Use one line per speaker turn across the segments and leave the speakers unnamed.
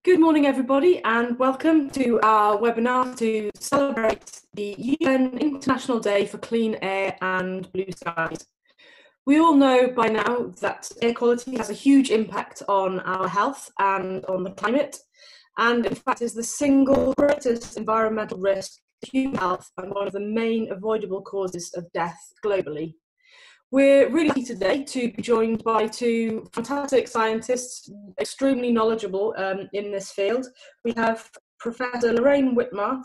Good morning, everybody, and welcome to our webinar to celebrate the UN International Day for Clean Air and Blue Skies. We all know by now that air quality has a huge impact on our health and on the climate, and in fact is the single greatest environmental risk to human health and one of the main avoidable causes of death globally. We're really lucky today to be joined by two fantastic scientists, extremely knowledgeable in this field. We have Professor Lorraine Whitmarsh,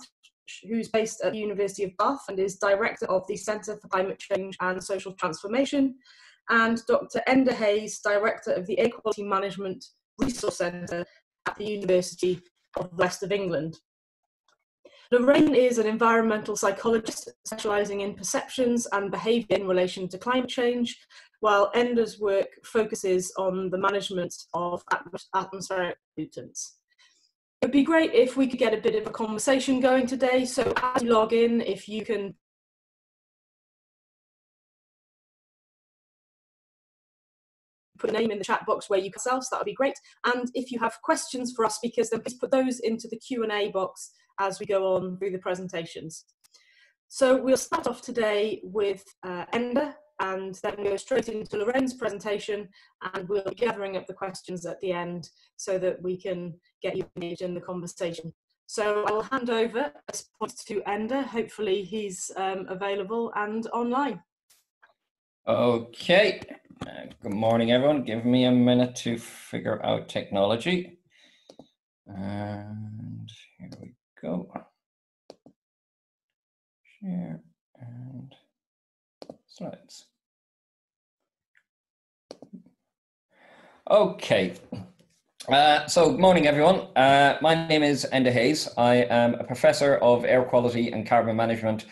who's based at the University of Bath and is Director of the Centre for Climate Change and Social Transformation, and Dr. Enda Hayes, Director of the Air Quality Management Resource Centre at the University of the West of England. Lorraine is an environmental psychologist specialising in perceptions and behaviour in relation to climate change, while Enda's work focuses on the management of atmospheric pollutants. It would be great if we could get a bit of a conversation going today, so as you log in, if you can put a name in the chat box where you yourselves, that would be great. And if you have questions for our speakers, then please put those into the Q&A box as we go on through the presentations. So we'll start off today with Enda and then go straight into Lorraine's presentation, and we'll be gathering up the questions at the end so that we can get you engaged in the conversation. So I will hand over at this point to Enda. Hopefully he's available and online.
Okay, good morning everyone. Give me a minute to figure out technology. And here we go. Share and slides. Okay, so good morning everyone. My name is Enda Hayes. I am a Professor of Air Quality and Carbon Management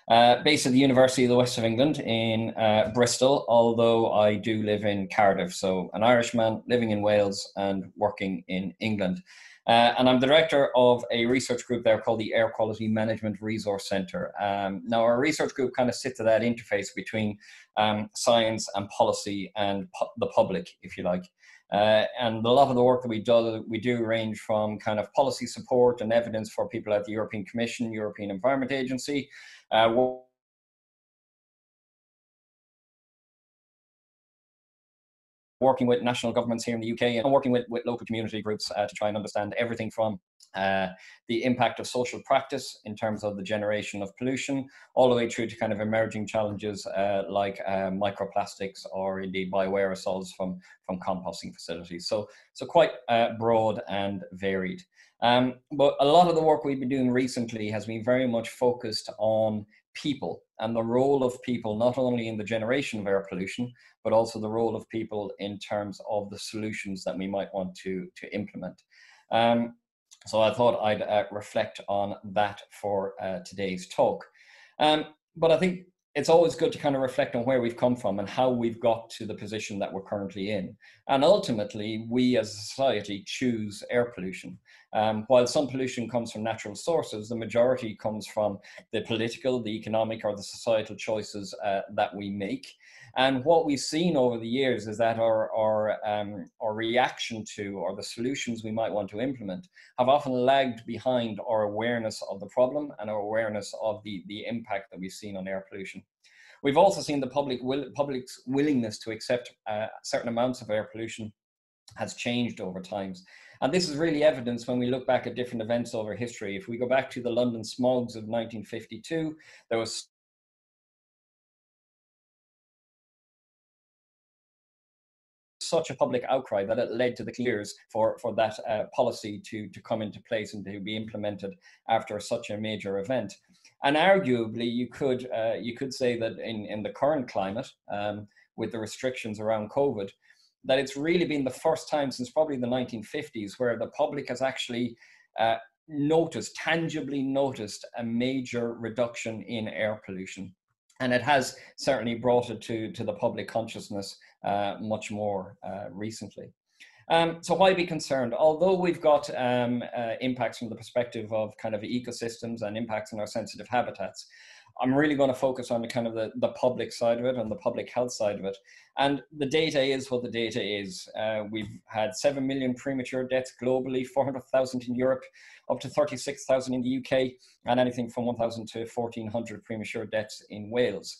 based at the University of the West of England in Bristol, although I do live in Cardiff, so an Irishman living in Wales and working in England. And I'm the director of a research group there called the Air Quality Management Resource Centre. Now our research group kind of sits at that interface between science and policy and the public, if you like. And a lot of the work that we do range from kind of policy support and evidence for people at the European Commission, European Environment Agency, working with national governments here in the UK, and working with local community groups to try and understand everything from the impact of social practice in terms of the generation of pollution, all the way through to kind of emerging challenges like microplastics or indeed bioaerosols from composting facilities. So quite broad and varied. But a lot of the work we've been doing recently has been very much focused on people and the role of people, not only in the generation of air pollution, but also the role of people in terms of the solutions that we might want to implement. So I thought I'd reflect on that for today's talk. But I think it's always good to kind of reflect on where we've come from and how we've got to the position that we're currently in. And ultimately, we as a society choose air pollution. While some pollution comes from natural sources, the majority comes from the political, the economic, or the societal choices that we make. And what we've seen over the years is that our reaction to, or the solutions we might want to implement, have often lagged behind our awareness of the problem and our awareness of the impact that we've seen on air pollution. We've also seen the public's willingness to accept certain amounts of air pollution has changed over time. And this is really evidenced when we look back at different events over history. If we go back to the London smogs of 1952, there was such a public outcry that it led to the clears for that policy to come into place and to be implemented after such a major event. And arguably, you could say that in the current climate, with the restrictions around COVID, that it's really been the first time since probably the 1950s where the public has actually tangibly noticed a major reduction in air pollution. And it has certainly brought it to the public consciousness much more recently. So why be concerned? Although we've got impacts from the perspective of kind of ecosystems and impacts on our sensitive habitats, I'm really going to focus on the kind of the public side of it and the public health side of it. And the data is what the data is. We've had 7 million premature deaths globally, 400,000 in Europe, up to 36,000 in the UK, and anything from 1,000 to 1,400 premature deaths in Wales.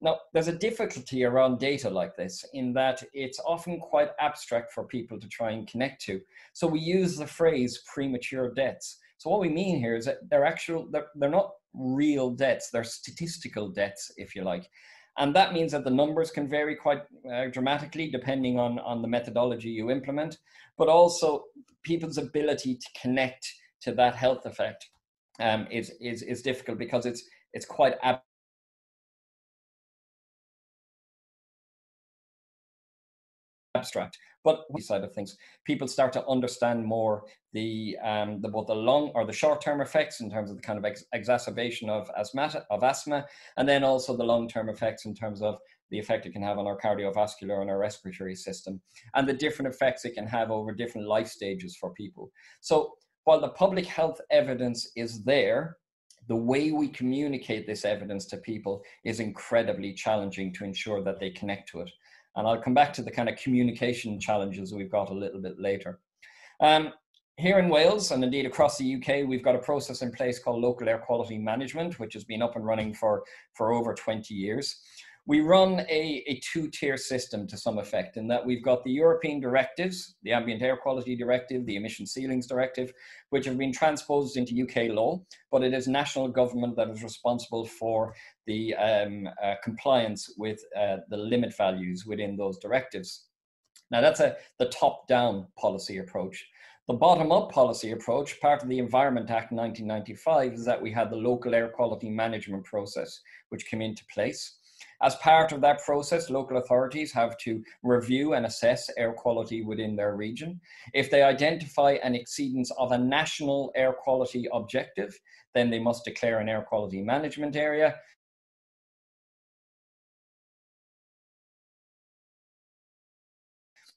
Now, there's a difficulty around data like this in that it's often quite abstract for people to try and connect to. So we use the phrase premature deaths. So what we mean here is that they're not real deaths, they're statistical deaths, if you like. And that means that the numbers can vary quite dramatically depending on the methodology you implement, but also people's ability to connect to that health effect is difficult because it's quite abstract. But on the side of things, people start to understand more both the long or the short-term effects in terms of the kind of exacerbation of asthma, and then also the long-term effects in terms of the effect it can have on our cardiovascular and our respiratory system, and the different effects it can have over different life stages for people. So while the public health evidence is there, the way we communicate this evidence to people is incredibly challenging to ensure that they connect to it. And I'll come back to the kind of communication challenges we've got a little bit later. Here in Wales, and indeed across the UK, we've got a process in place called local air quality management, which has been up and running for over 20 years. We run a two-tier system to some effect in that we've got the European directives, the Ambient Air Quality Directive, the Emission Ceilings Directive, which have been transposed into UK law, but it is national government that is responsible for the compliance with the limit values within those directives. Now that's the top-down policy approach. The bottom-up policy approach, part of the Environment Act 1995, is that we had the local air quality management process, which came into place. As part of that process, local authorities have to review and assess air quality within their region. If they identify an exceedance of a national air quality objective, then they must declare an air quality management area.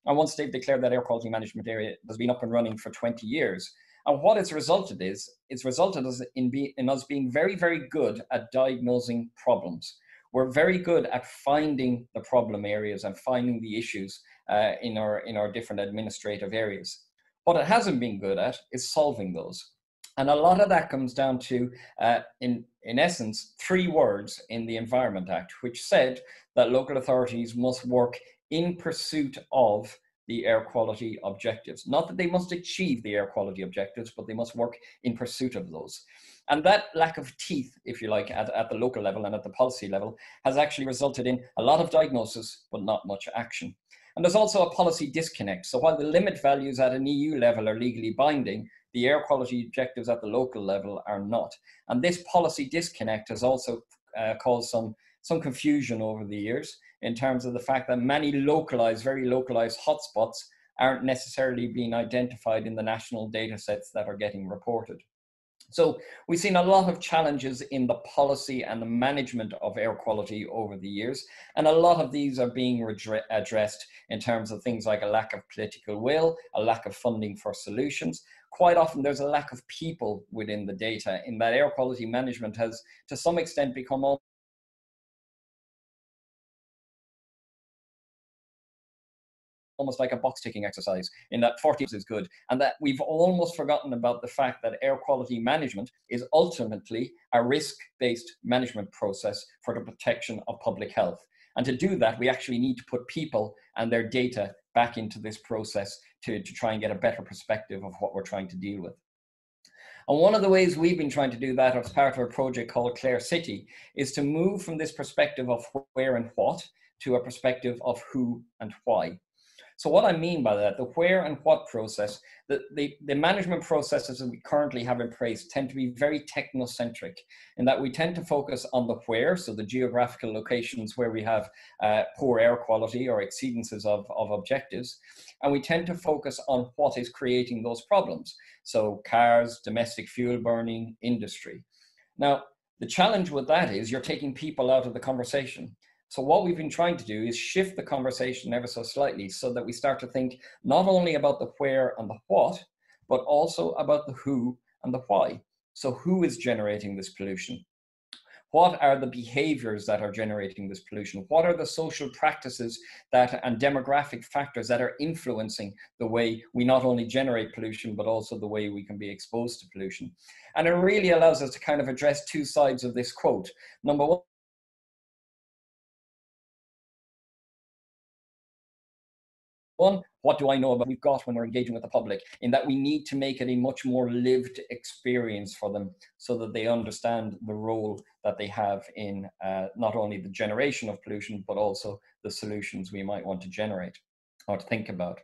And once they've declared that air quality management area has been up and running for 20 years. And what it's resulted in us being very, very good at diagnosing problems. We're very good at finding the problem areas and finding the issues in our different administrative areas. What it hasn't been good at is solving those. And a lot of that comes down to, in essence, 3 words in the Environment Act, which said that local authorities must work in pursuit of the air quality objectives. Not that they must achieve the air quality objectives, but they must work in pursuit of those. And that lack of teeth, if you like, at the local level and at the policy level has actually resulted in a lot of diagnosis, but not much action. And there's also a policy disconnect. So while the limit values at an EU level are legally binding, the air quality objectives at the local level are not. And this policy disconnect has also caused some confusion over the years in terms of the fact that many very localized hotspots aren't necessarily being identified in the national data sets that are getting reported. So we've seen a lot of challenges in the policy and the management of air quality over the years. And a lot of these are being addressed in terms of things like a lack of political will, a lack of funding for solutions. Quite often there's a lack of people within the data in that air quality management has to some extent become almost like a box ticking exercise in that 40 is good, and that we've almost forgotten about the fact that air quality management is ultimately a risk-based management process for the protection of public health. And to do that, we actually need to put people and their data back into this process to try and get a better perspective of what we're trying to deal with. And one of the ways we've been trying to do that as part of a project called Clare City is to move from this perspective of where and what to a perspective of who and why. So what I mean by that, the where and what process, the management processes that we currently have in place tend to be very technocentric in that we tend to focus on the where, so the geographical locations where we have poor air quality or exceedances of objectives, and we tend to focus on what is creating those problems. So cars, domestic fuel burning, industry. Now, the challenge with that is you're taking people out of the conversation. So what we've been trying to do is shift the conversation ever so slightly so that we start to think not only about the where and the what, but also about the who and the why. So who is generating this pollution? What are the behaviors that are generating this pollution? What are the social practices and demographic factors that are influencing the way we not only generate pollution, but also the way we can be exposed to pollution? And it really allows us to kind of address two sides of this quote. Number one, what do I know about we've got when we're engaging with the public, in that we need to make it a much more lived experience for them so that they understand the role that they have in not only the generation of pollution, but also the solutions we might want to generate or to think about.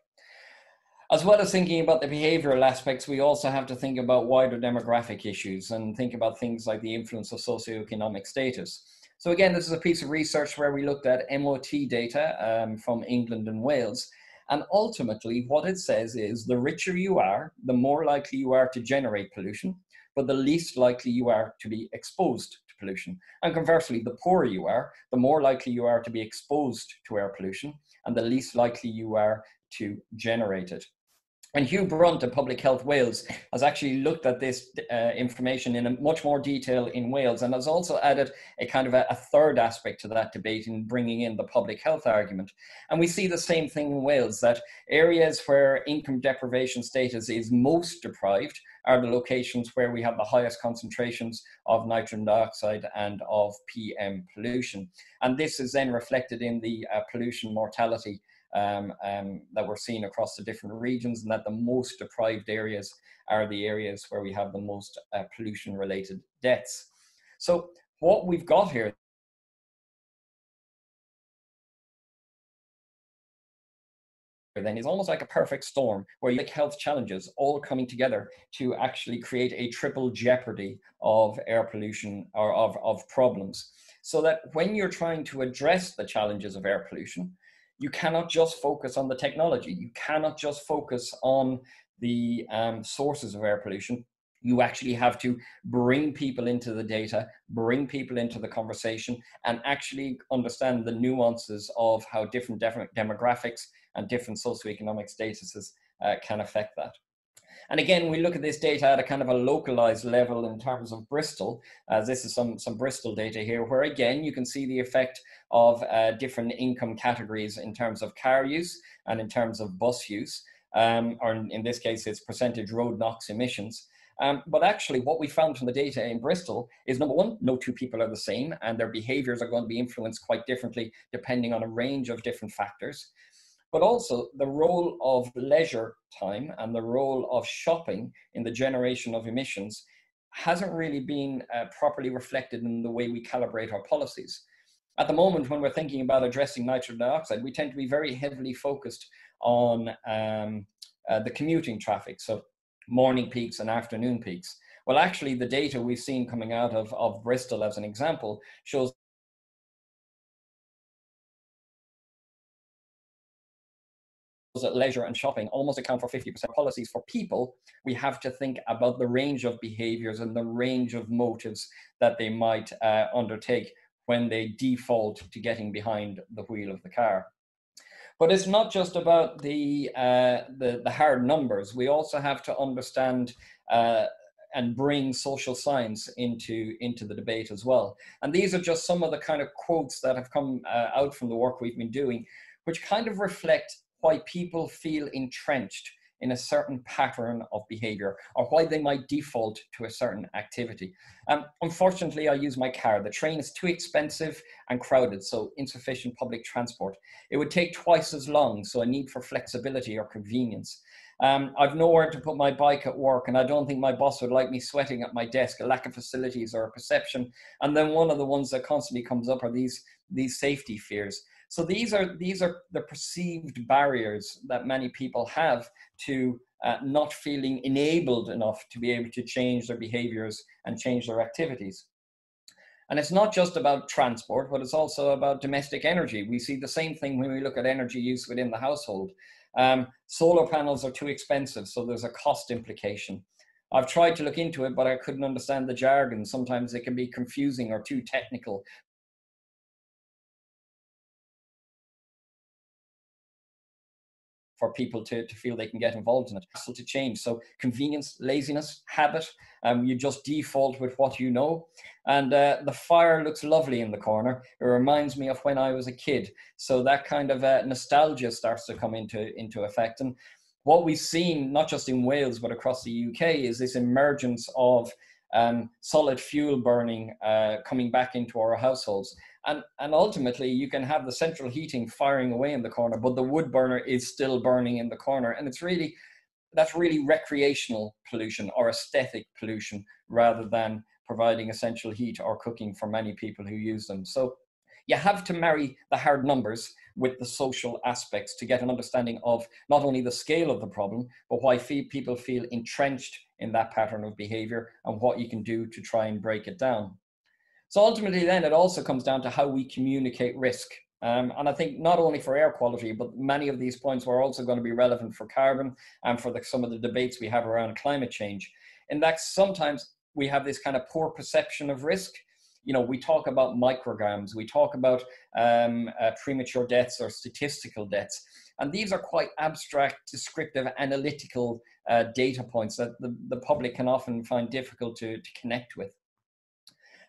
As well as thinking about the behavioral aspects, we also have to think about wider demographic issues and think about things like the influence of socioeconomic status. So again, this is a piece of research where we looked at MOT data from England and Wales. And ultimately, what it says is the richer you are, the more likely you are to generate pollution, but the least likely you are to be exposed to pollution. And conversely, the poorer you are, the more likely you are to be exposed to air pollution, and the least likely you are to generate it. And Hugh Brunt of Public Health Wales has actually looked at this information in much more detail in Wales, and has also added a kind of a third aspect to that debate in bringing in the public health argument. And we see the same thing in Wales, that areas where income deprivation status is most deprived are the locations where we have the highest concentrations of nitrogen dioxide and of PM pollution. And this is then reflected in the pollution mortality that we're seeing across the different regions, and that the most deprived areas are the areas where we have the most pollution-related deaths. So what we've got here then is almost like a perfect storm, where you have health challenges all coming together to actually create a triple jeopardy of air pollution or of problems. So that when you're trying to address the challenges of air pollution, you cannot just focus on the technology. You cannot just focus on the sources of air pollution. You actually have to bring people into the data, bring people into the conversation, and actually understand the nuances of how different demographics and different socioeconomic statuses can affect that. And again, we look at this data at a kind of a localized level in terms of Bristol, as this is some Bristol data here, where again, you can see the effect of different income categories in terms of car use and in terms of bus use, or in this case, it's percentage road NOx emissions. But actually what we found from the data in Bristol is, number one, no two people are the same, and their behaviors are going to be influenced quite differently depending on a range of different factors. But also the role of leisure time and the role of shopping in the generation of emissions hasn't really been properly reflected in the way we calibrate our policies. At the moment, when we're thinking about addressing nitrogen dioxide, we tend to be very heavily focused on the commuting traffic, so morning peaks and afternoon peaks. Well, actually, the data we've seen coming out of Bristol, as an example, shows that leisure and shopping almost account for 50% policies for people. We have to think about the range of behaviors and the range of motives that they might undertake when they default to getting behind the wheel of the car. But it's not just about the hard numbers. We also have to understand and bring social science into the debate as well. And these are just some of the kind of quotes that have come out from the work we've been doing, which kind of reflect why people feel entrenched in a certain pattern of behavior, or why they might default to a certain activity. Unfortunately, I use my car. The train is too expensive and crowded, so insufficient public transport. It would take twice as long, so a need for flexibility or convenience. I've nowhere to put my bike at work, and I don't think my boss would like me sweating at my desk, a lack of facilities or a perception. And then one of the ones that constantly comes up are these safety fears. So these are the perceived barriers that many people have to not feeling enabled enough to be able to change their behaviors and change their activities. And it's not just about transport, but it's also about domestic energy. We see the same thing when we look at energy use within the household. Solar panels are too expensive, so there's a cost implication. I've tried to look into it, but I couldn't understand the jargon. Sometimes it can be confusing or too technical. for people to feel they can get involved in it. Hassle to change. So convenience, laziness, habit, you just default with what you know. And the fire looks lovely in the corner. It reminds me of when I was a kid. So that kind of nostalgia starts to come into effect. And what we've seen, not just in Wales, but across the UK, is this emergence of solid fuel burning coming back into our households. And ultimately, you can have the central heating firing away in the corner, but the wood burner is still burning in the corner. And that's really recreational pollution or aesthetic pollution rather than providing essential heat or cooking for many people who use them. So you have to marry the hard numbers with the social aspects to get an understanding of not only the scale of the problem, but why people feel entrenched in that pattern of behavior and what you can do to try and break it down. So ultimately then it also comes down to how we communicate risk. And I think not only for air quality, but many of these points were also going to be relevant for carbon and for some of the debates we have around climate change. In that sometimes we have this kind of poor perception of risk. You know, we talk about micrograms, we talk about premature deaths or statistical deaths. And these are quite abstract, descriptive, analytical data points that the public can often find difficult to connect with.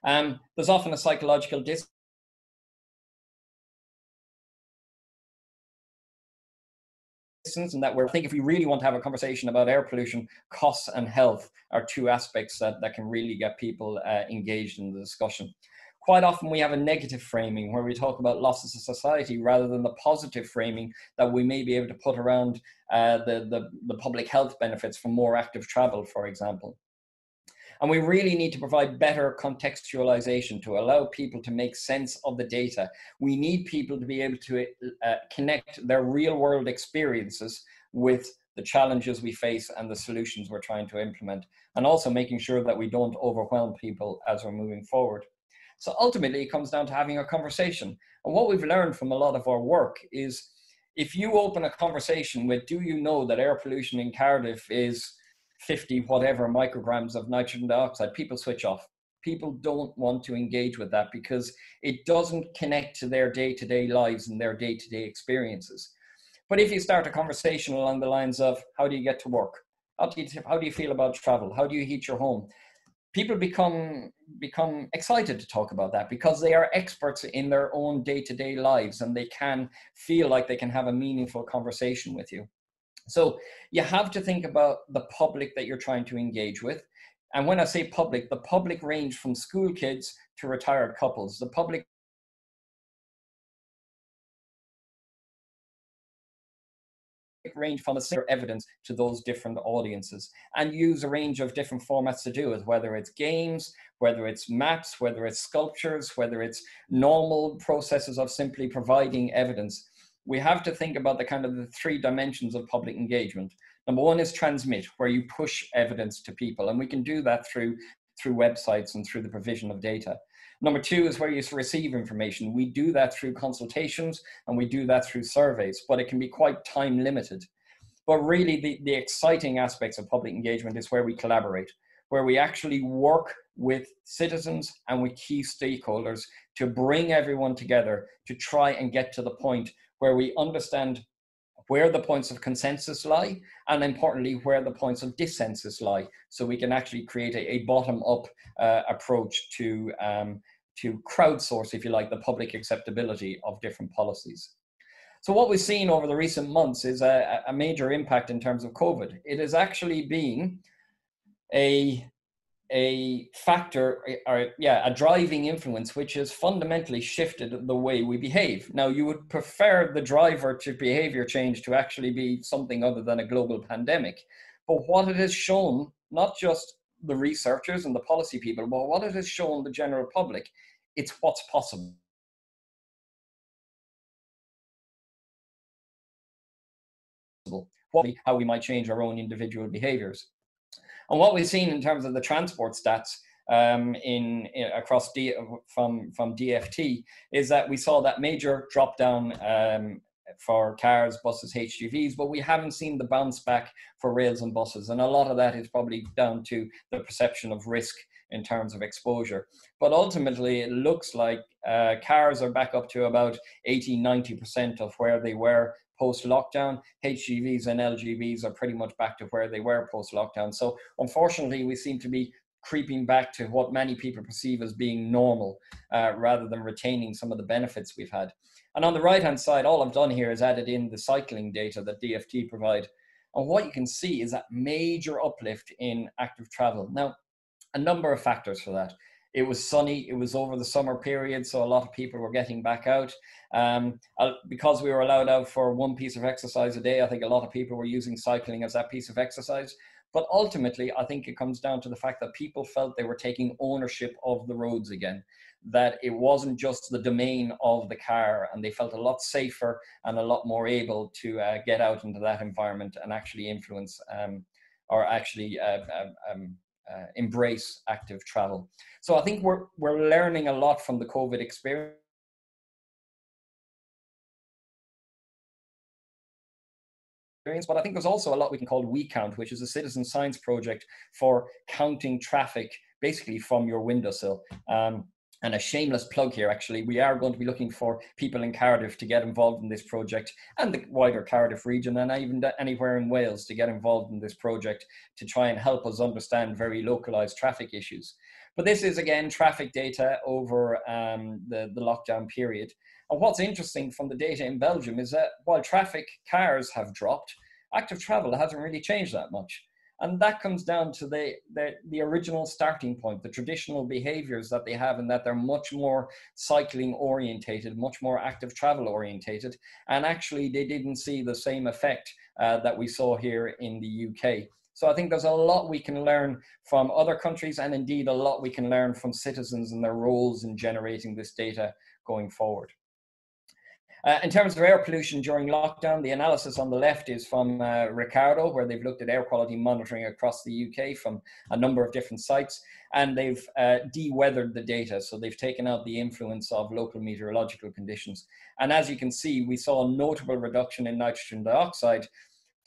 There's often a psychological distance and that I think if we really want to have a conversation about air pollution, costs and health are two aspects that can really get people engaged in the discussion. Quite often we have a negative framing where we talk about losses to society rather than the positive framing that we may be able to put around the public health benefits from more active travel, for example. And we really need to provide better contextualization to allow people to make sense of the data. We need people to be able to connect their real world experiences with the challenges we face and the solutions we're trying to implement, and also making sure that we don't overwhelm people as we're moving forward. So ultimately, it comes down to having a conversation. And what we've learned from a lot of our work is if you open a conversation with, do you know that air pollution in Cardiff is 50 whatever micrograms of nitrogen dioxide, people switch off. People don't want to engage with that because it doesn't connect to their day-to-day lives and their day-to-day experiences. But if you start a conversation along the lines of, how do you get to work? How do you feel about travel? How do you heat your home? People become excited to talk about that because they are experts in their own day-to-day lives and they can feel like they can have a meaningful conversation with you. So you have to think about the public that you're trying to engage with. And when I say public, the public range from school kids to retired couples. The public range from a similar evidence to those different audiences and use a range of different formats to do it, whether it's games, whether it's maps, whether it's sculptures, whether it's normal processes of simply providing evidence. We have to think about the kind of the three dimensions of public engagement. Number one is transmit, where you push evidence to people. And we can do that through websites and through the provision of data. Number two is where you receive information. We do that through consultations and we do that through surveys, but it can be quite time limited. But really the exciting aspects of public engagement is where we collaborate, where we actually work with citizens and with key stakeholders to bring everyone together to try and get to the point where we understand where the points of consensus lie, and importantly, where the points of dissensus lie, so we can actually create a bottom-up approach to crowdsource, if you like, the public acceptability of different policies. So what we've seen over the recent months is a major impact in terms of COVID. It has actually been a factor, a driving influence, which has fundamentally shifted the way we behave. Now, you would prefer the driver to behavior change to actually be something other than a global pandemic. But what it has shown, not just the researchers and the policy people, but what it has shown the general public, it's what's possible. How we might change our own individual behaviors. And what we've seen in terms of the transport stats from DFT is that we saw that major drop down for cars, buses, HGVs, but we haven't seen the bounce back for rails and buses. And a lot of that is probably down to the perception of risk in terms of exposure. But ultimately, it looks like cars are back up to about 80–90% of where they were post-lockdown. HGVs and LGVs are pretty much back to where they were post-lockdown. So unfortunately, we seem to be creeping back to what many people perceive as being normal, rather than retaining some of the benefits we've had. And on the right-hand side, all I've done here is added in the cycling data that DFT provide. And what you can see is that major uplift in active travel. Now, a number of factors for that. It was sunny, it was over the summer period, so a lot of people were getting back out. Because we were allowed out for one piece of exercise a day, I think a lot of people were using cycling as that piece of exercise. But ultimately, I think it comes down to the fact that people felt they were taking ownership of the roads again, that it wasn't just the domain of the car, and they felt a lot safer and a lot more able to get out into that environment and actually influence or actually embrace active travel. So I think we're learning a lot from the COVID experience. But I think there's also a lot we can call WeCount, which is a citizen science project for counting traffic basically from your windowsill. And a shameless plug here, actually, we are going to be looking for people in Cardiff to get involved in this project, and the wider Cardiff region, and even anywhere in Wales to get involved in this project to try and help us understand very localized traffic issues. But this is, again, traffic data over the lockdown period. And what's interesting from the data in Belgium is that while cars have dropped, active travel hasn't really changed that much. And that comes down to the original starting point, the traditional behaviors that they have, and that they're much more cycling orientated, much more active travel orientated. And actually, they didn't see the same effect that we saw here in the UK. So I think there's a lot we can learn from other countries, and indeed a lot we can learn from citizens and their roles in generating this data going forward. In terms of air pollution during lockdown, the analysis on the left is from Ricardo, where they've looked at air quality monitoring across the UK from a number of different sites, and they've de-weathered the data. So they've taken out the influence of local meteorological conditions. And as you can see, we saw a notable reduction in nitrogen dioxide,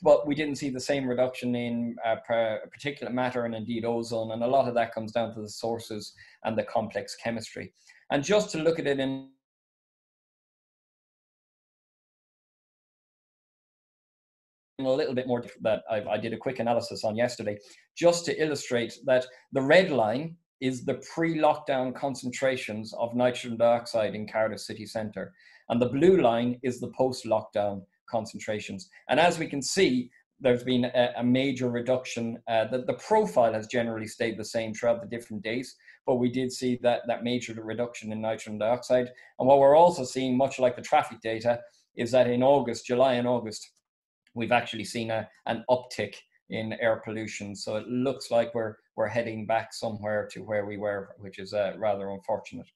but we didn't see the same reduction in particulate matter and indeed ozone. And a lot of that comes down to the sources and the complex chemistry. And just to look at it in a little bit more, that I did a quick analysis on yesterday, just to illustrate that the red line is the pre-lockdown concentrations of nitrogen dioxide in Cardiff city centre, and the blue line is the post-lockdown concentrations. And as we can see, there's been a major reduction. The profile has generally stayed the same throughout the different days, but we did see that major reduction in nitrogen dioxide. And what we're also seeing, much like the traffic data, is that in July and August, we've actually seen an uptick in air pollution. So it looks like we're heading back somewhere to where we were, which is rather unfortunate.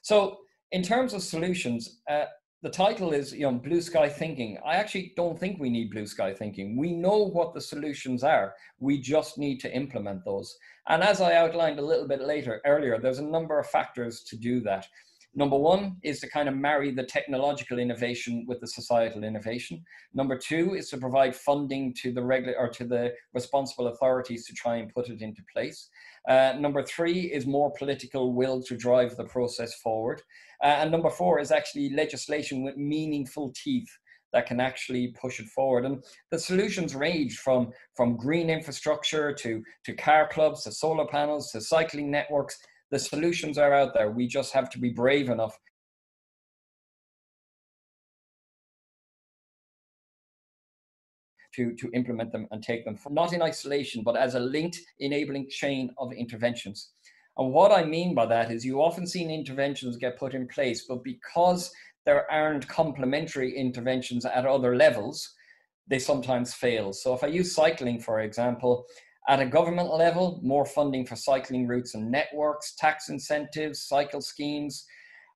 So in terms of solutions, the title is, blue sky thinking. I actually don't think we need blue sky thinking. We know what the solutions are. We just need to implement those. And as I outlined a little bit earlier, there's a number of factors to do that. Number one is to kind of marry the technological innovation with the societal innovation. Number two is to provide funding to the responsible authorities to try and put it into place. Number three is more political will to drive the process forward. And number four is actually legislation with meaningful teeth that can actually push it forward. And the solutions range from green infrastructure to car clubs, to solar panels, to cycling networks. The solutions are out there. We just have to be brave enough to implement them and take them, not in isolation, but as a linked enabling chain of interventions. And what I mean by that is you often see interventions get put in place, but because there aren't complementary interventions at other levels, they sometimes fail. So if I use cycling, for example, at a government level, more funding for cycling routes and networks, tax incentives, cycle schemes.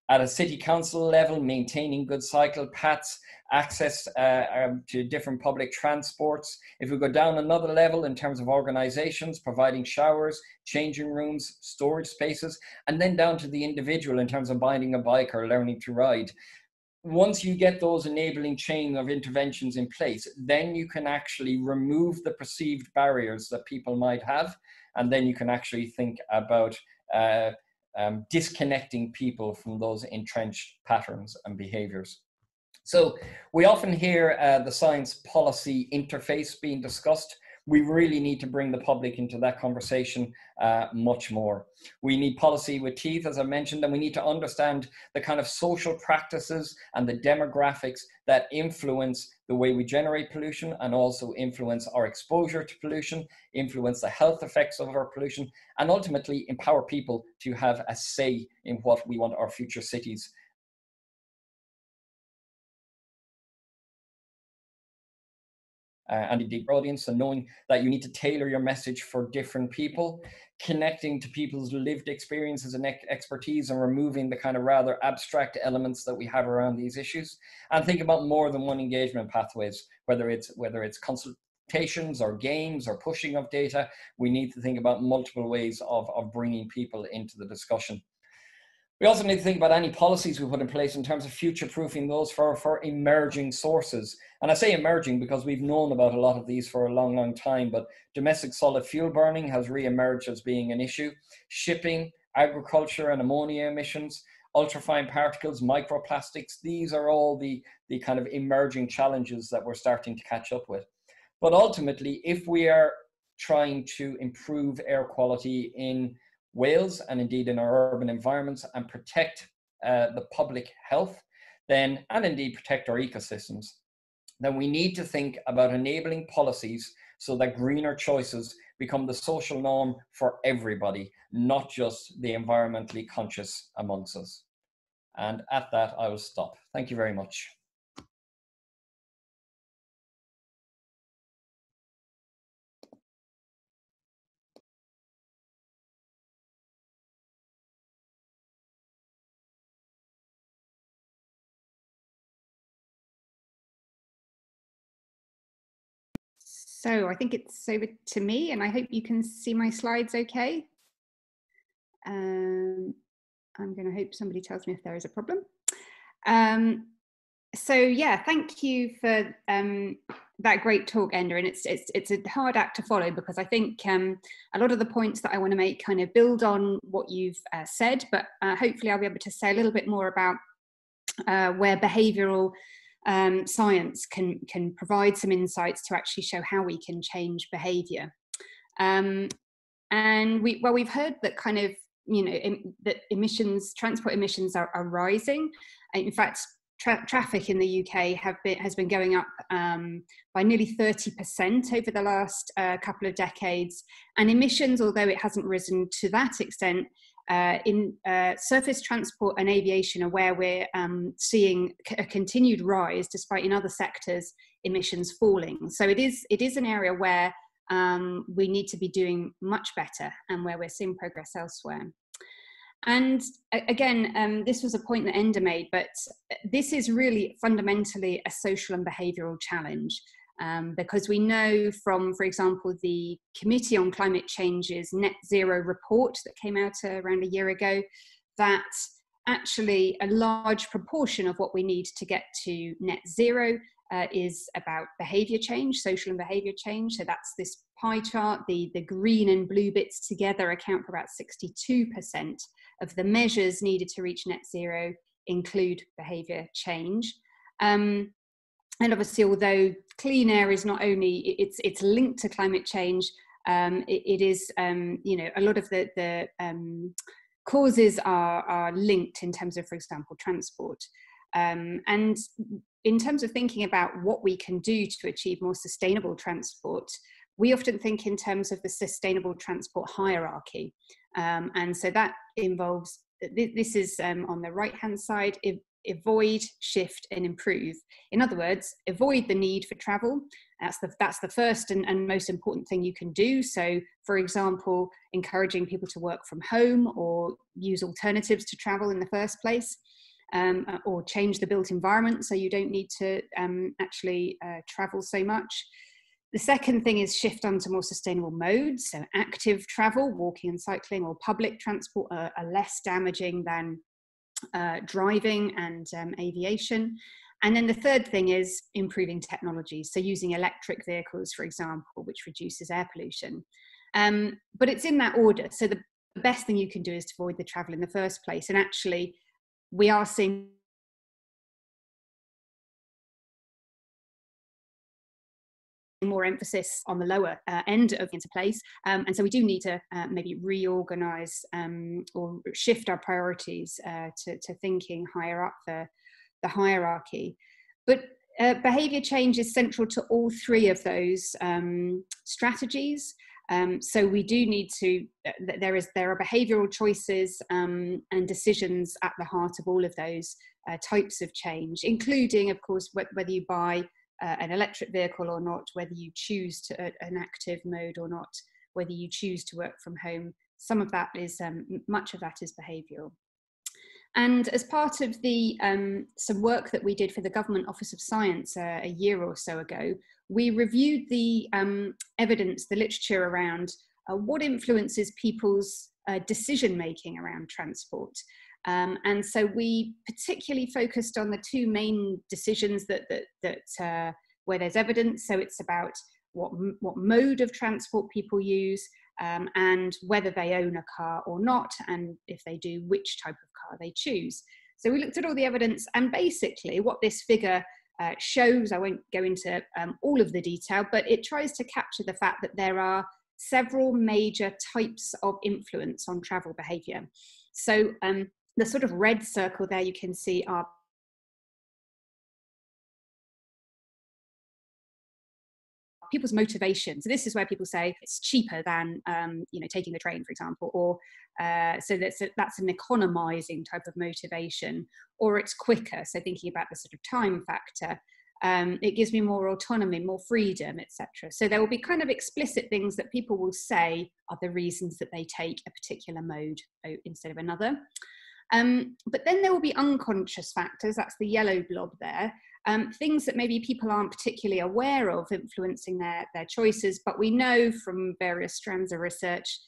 At a city council level, maintaining good cycle paths, access to different public transports. If we go down another level in terms of organizations, providing showers, changing rooms, storage spaces, and then down to the individual in terms of buying a bike or learning to ride. Once you get those enabling chain of interventions in place, then you can actually remove the perceived barriers that people might have and then you can actually think about disconnecting people from those entrenched patterns and behaviours. So we often hear the science policy interface being discussed. We really need to bring the public into that conversation much more. We need policy with teeth, as I mentioned, and we need to understand the kind of social practices and the demographics that influence the way we generate pollution and also influence our exposure to pollution, influence the health effects of our pollution, and ultimately empower people to have a say in what we want our future cities and indeed audience, and knowing that you need to tailor your message for different people, connecting to people's lived experiences and expertise, and removing the kind of rather abstract elements that we have around these issues, and think about more than one engagement pathways, whether it's consultations or games or pushing of data. We need to think about multiple ways of bringing people into the discussion. We also need to think about any policies we put in place in terms of future-proofing those for emerging sources. And I say emerging because we've known about a lot of these for a long, long time, but domestic solid fuel burning has re-emerged as being an issue. Shipping, agriculture and ammonia emissions, ultrafine particles, microplastics, these are all the kind of emerging challenges that we're starting to catch up with. But ultimately, if we are trying to improve air quality in Wales and indeed in our urban environments and protect the public health, then, and indeed protect our ecosystems, then we need to think about enabling policies so that greener choices become the social norm for everybody, not just the environmentally conscious amongst us. And at that, I will stop. Thank you very much.
So I think it's over to me, and I hope you can see my slides okay. I'm going to hope somebody tells me if there is a problem. So yeah, thank you for that great talk, Enda, and it's a hard act to follow, because I think a lot of the points that I want to make kind of build on what you've said, but hopefully I'll be able to say a little bit more about where behavioural science can provide some insights to actually show how we can change behaviour. And we've heard that kind of, you know, that transport emissions are rising. In fact, traffic in the UK has been going up by nearly 30% over the last couple of decades. And emissions, although it hasn't risen to that extent, in surface transport and aviation are where we're seeing a continued rise, despite in other sectors emissions falling. So it is an area where we need to be doing much better, and where we're seeing progress elsewhere. And again, this was a point that Enda made, but this is really fundamentally a social and behavioural challenge. Because we know from, for example, the Committee on Climate Change's Net Zero report that came out around a year ago, that actually a large proportion of what we need to get to net zero is about behaviour change, social and behaviour change. So that's this pie chart. The green and blue bits together account for about 62% of the measures needed to reach net zero include behaviour change. And obviously, although clean air is not only, it's linked to climate change, it is, you know, a lot of the causes are linked in terms of, for example, transport. And in terms of thinking about what we can do to achieve more sustainable transport, we often think in terms of the sustainable transport hierarchy. And so that involves, this is on the right-hand side, avoid, shift and improve. In other words, avoid the need for travel. That's the first and most important thing you can do. So, for example, encouraging people to work from home or use alternatives to travel in the first place, or change the built environment so you don't need to actually travel so much. The second thing is shift onto more sustainable modes. So active travel, walking and cycling, or public transport are less damaging than driving and aviation. And then the third thing is improving technology. So using electric vehicles, for example, which reduces air pollution. But it's in that order. So the best thing you can do is to avoid the travel in the first place. And actually, we are seeing more emphasis on the lower end of into place, and so we do need to maybe reorganize or shift our priorities to thinking higher up the hierarchy. But behaviour change is central to all three of those strategies. So we do need to, there are behavioural choices and decisions at the heart of all of those types of change, including, of course, whether you buy an electric vehicle or not, whether you choose to an active mode or not, whether you choose to work from home. Some of that is, much of that is behavioural. And as part of the some work that we did for the Government Office of Science a year or so ago, we reviewed the evidence, the literature around what influences people's decision-making around transport. And so we particularly focused on the two main decisions that where there's evidence. So it's about what mode of transport people use, and whether they own a car or not, and if they do, which type of car they choose. So we looked at all the evidence, and basically what this figure shows, I won't go into all of the detail, but it tries to capture the fact that there are several major types of influence on travel behaviour. So the sort of red circle there you can see are people's motivation. So this is where people say it's cheaper than taking the train, for example, or so that's an economizing type of motivation, or it's quicker. So thinking about the sort of time factor, it gives me more autonomy, more freedom, etc. So there will be kind of explicit things that people will say are the reasons that they take a particular mode instead of another. But then there will be unconscious factors, that's the yellow blob there, things that maybe people aren't particularly aware of influencing their choices, but we know from various strands of research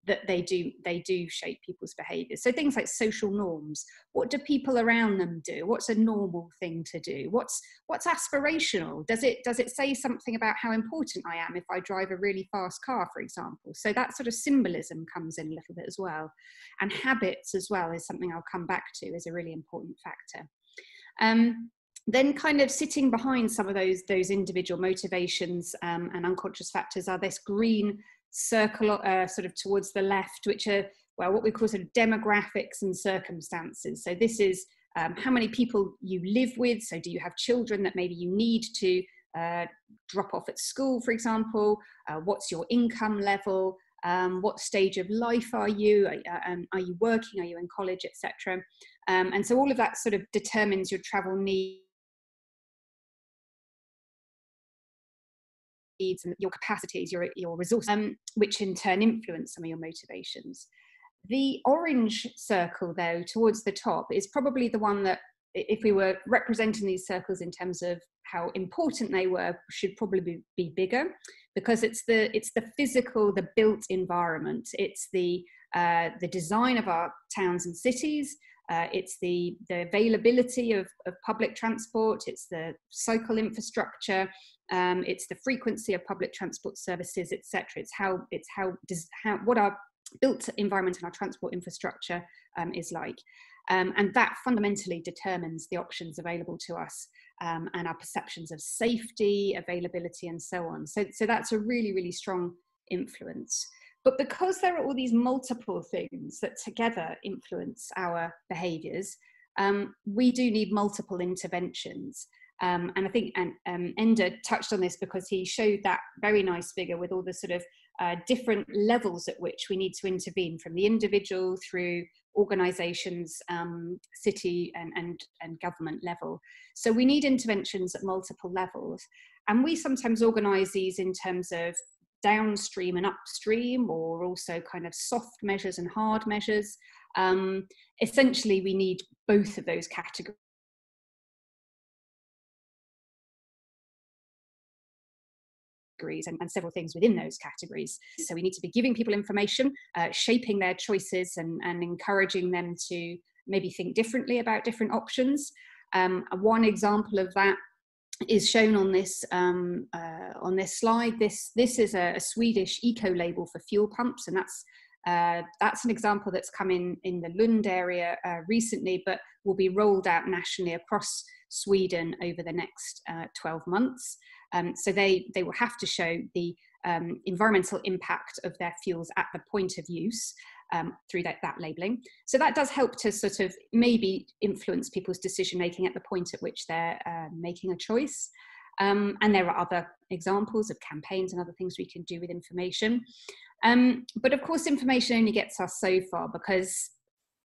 that they do shape people's behaviours. So things like social norms. What do people around them do? What's a normal thing to do? What's aspirational? Does it say something about how important I am if I drive a really fast car, for example? So that sort of symbolism comes in a little bit as well. And habits as well is something I'll come back to as a really important factor. Then kind of sitting behind some of those individual motivations and unconscious factors are this green circle sort of towards the left, which are, well, what we call sort of demographics and circumstances. So this is how many people you live with. So do you have children that maybe you need to drop off at school, for example? What's your income level? What stage of life are you? Are you working? Are you in college, etc.? And so all of that sort of determines your travel needs and your capacities, your resources, which in turn influence some of your motivations. The orange circle, though, towards the top is probably the one that, if we were representing these circles in terms of how important they were, should probably be bigger, because it's the physical, the built environment. It's the design of our towns and cities. It's the availability of public transport. It's the cycle infrastructure. It's the frequency of public transport services, etc. It's what our built environment and our transport infrastructure is like. And that fundamentally determines the options available to us and our perceptions of safety, availability, and so on. So that's a really, really strong influence. But because there are all these multiple things that together influence our behaviours, we do need multiple interventions. And I think Enda touched on this because he showed that very nice figure with all the sort of different levels at which we need to intervene, from the individual through organisations, city and government level. So we need interventions at multiple levels. And we sometimes organise these in terms of downstream and upstream, or also kind of soft measures and hard measures. Essentially, we need both of those categories and several things within those categories. So we need to be giving people information, shaping their choices and encouraging them to maybe think differently about different options. One example of that is shown on this slide. This is a Swedish eco label for fuel pumps, and that's an example that's come in the Lund area recently, but will be rolled out nationally across Sweden over the next 12 months. So they will have to show the environmental impact of their fuels at the point of use through that labelling. So that does help to sort of maybe influence people's decision making at the point at which they're making a choice. And there are other examples of campaigns and other things we can do with information. But of course, information only gets us so far, because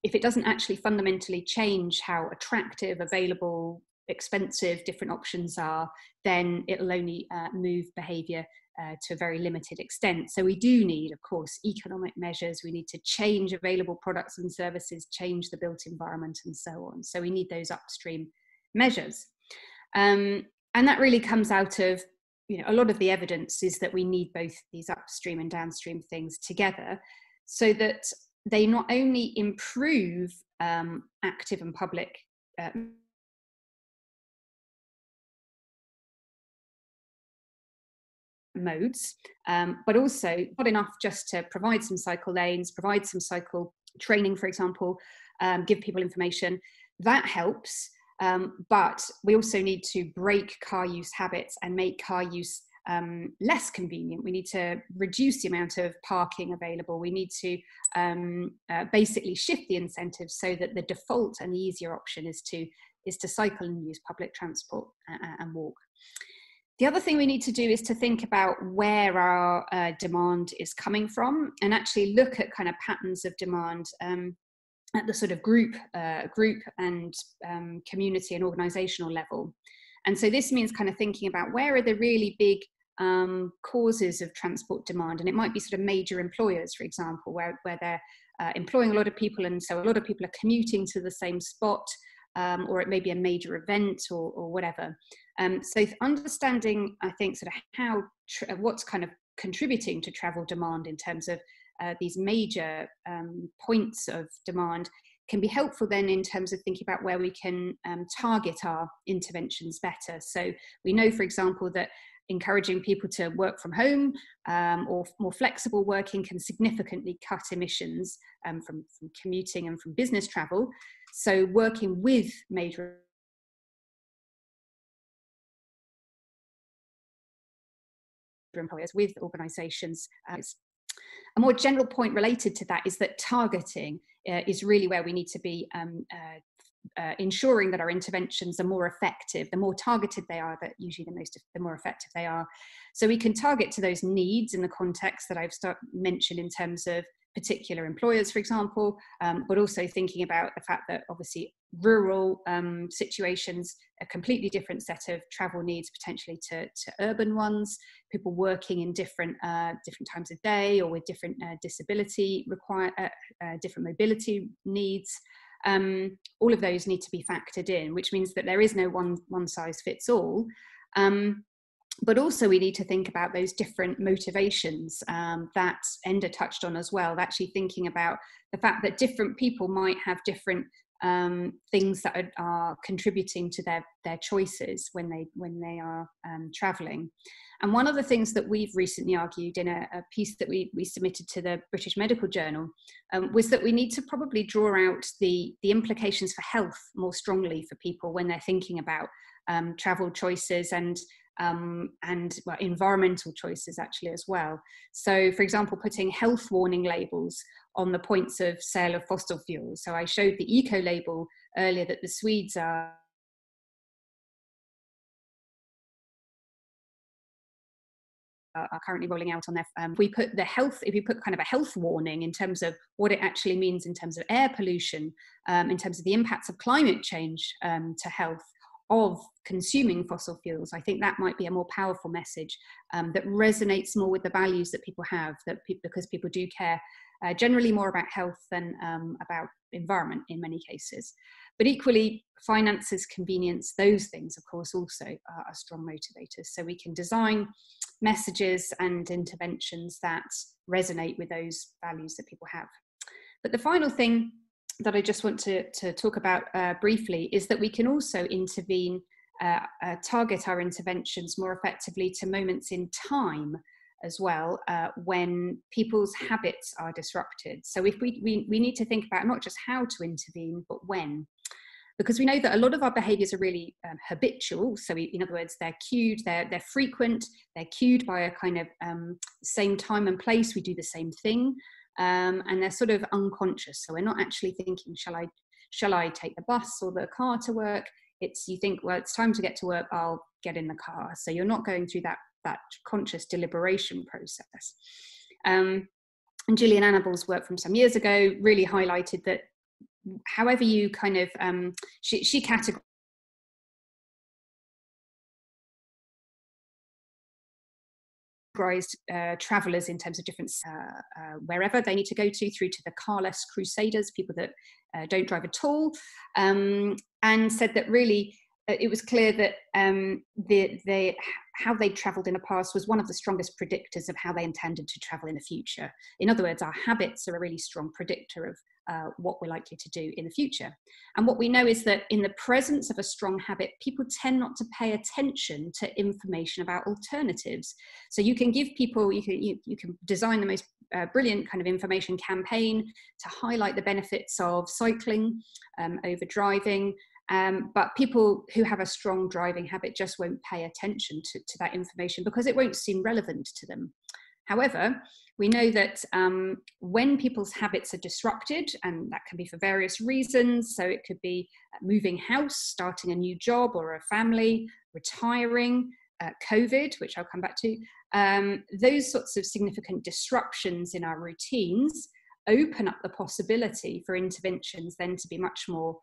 if it doesn't actually fundamentally change how attractive, available, expensive different options are, then it'll only move behaviour to a very limited extent. So we do need, of course, economic measures. We need to change available products and services, change the built environment, and so on. So we need those upstream measures. And that really comes out of, a lot of the evidence is that we need both these upstream and downstream things together, so that they not only improve active and public modes, but also not enough just to provide some cycle lanes, provide some cycle training, for example, give people information. That helps, but we also need to break car use habits and make car use less convenient. We need to reduce the amount of parking available. We need to basically shift the incentives so that the default and the easier option is to cycle and use public transport and walk. The other thing we need to do is to think about where our demand is coming from, and actually look at kind of patterns of demand at the sort of group and community and organizational level. And so this means kind of thinking about where are the really big causes of transport demand. And it might be sort of major employers, for example, where they're employing a lot of people, and so a lot of people are commuting to the same spot, or it may be a major event or whatever. So understanding, I think, sort of how what's kind of contributing to travel demand in terms of these major points of demand can be helpful then in terms of thinking about where we can target our interventions better. So we know, for example, that encouraging people to work from home or more flexible working can significantly cut emissions from commuting and from business travel. So working with major employers, with organisations. A more general point related to that is that targeting is really where we need to be ensuring that our interventions are more effective. The more targeted they are, that usually the more effective they are. So we can target to those needs in the context that I've mentioned in terms of particular employers, for example, but also thinking about the fact that obviously rural situations, a completely different set of travel needs potentially to urban ones, people working in different times of day or with different disability different mobility needs. All of those need to be factored in, which means that there is no one size fits all. But also we need to think about those different motivations that Enda touched on as well, actually thinking about the fact that different people might have different things that are contributing to their choices when they are travelling. And one of the things that we've recently argued in a piece that we submitted to the British Medical Journal was that we need to probably draw out the implications for health more strongly for people when they're thinking about travel choices and well, environmental choices actually as well. So, for example, putting health warning labels on the points of sale of fossil fuels. So I showed the eco label earlier that the Swedes are currently rolling out on their, if you put kind of a health warning in terms of what it actually means in terms of air pollution, in terms of the impacts of climate change to health, of consuming fossil fuels, I think that might be a more powerful message that resonates more with the values that people have, because people do care generally more about health than about environment in many cases. But equally, finances, convenience, those things, of course, also are strong motivators. So we can design messages and interventions that resonate with those values that people have. But the final thing that I just want to talk about briefly is that we can also intervene target our interventions more effectively to moments in time as well, when people's habits are disrupted. So if we need to think about not just how to intervene, but when. Because we know that a lot of our behaviours are really habitual. So in other words, they're cued, they're frequent, they're cued by a kind of same time and place, we do the same thing, and they're sort of unconscious. So we're not actually thinking, shall I take the bus or the car to work? It's, you think, well, it's time to get to work, I'll get in the car. So you're not going through that conscious deliberation process. And Gillian Annabel's work from some years ago really highlighted that however you kind of, she categorized travellers in terms of different wherever they need to go to, through to the carless crusaders, people that don't drive at all, and said that really it was clear that how they travelled in the past was one of the strongest predictors of how they intended to travel in the future. In other words, our habits are a really strong predictor of what we're likely to do in the future. And what we know is that in the presence of a strong habit, people tend not to pay attention to information about alternatives. So you can give people, you can design the most brilliant kind of information campaign to highlight the benefits of cycling over driving, but people who have a strong driving habit just won't pay attention to that information because it won't seem relevant to them. However, we know that when people's habits are disrupted, and that can be for various reasons, so it could be moving house, starting a new job or a family, retiring, COVID, which I'll come back to, those sorts of significant disruptions in our routines open up the possibility for interventions then to be much more